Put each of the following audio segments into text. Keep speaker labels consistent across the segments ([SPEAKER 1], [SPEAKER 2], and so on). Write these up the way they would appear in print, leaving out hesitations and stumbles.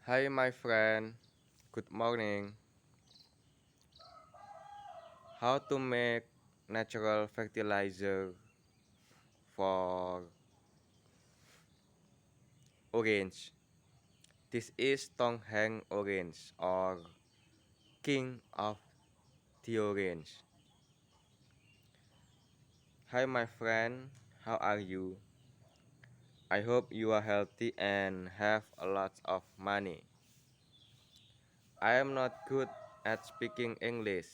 [SPEAKER 1] Hi, my friend. Good morning. How to make natural fertilizer for orange? This is Tonghang orange or king of the orange. Hi, my friend. How are you? I hope you are healthy and have a lot of money. I am not good at speaking English,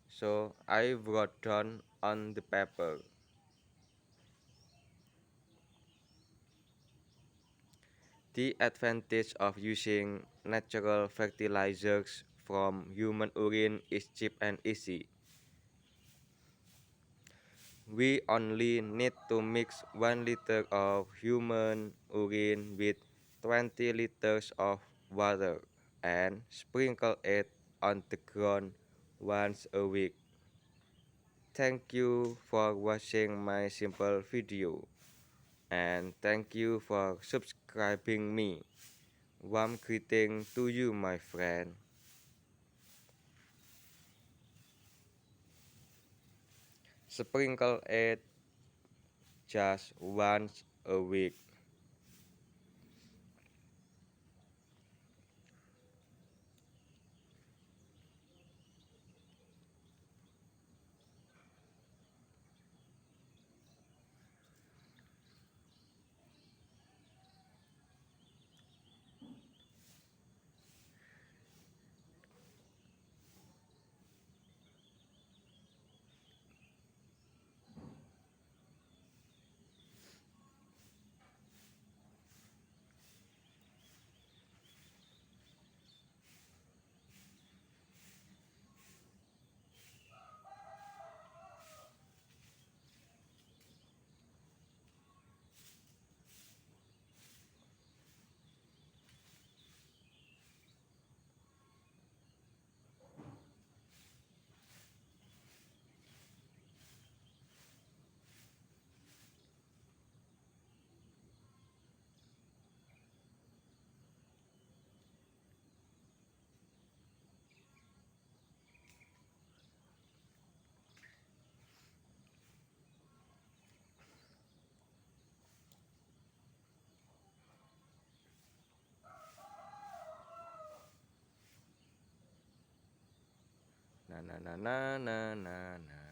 [SPEAKER 1] so I wrote down on the paper. The advantage of using natural fertilizers from human urine is cheap and easy. We only need to mix 1 liter of human urine with 20 liters of water and sprinkle it on the ground once a week. Thank you for watching my simple video and thank you for subscribing me. Warm greeting to you, my friend. Sprinkle it just once a week. Na na na na na na na.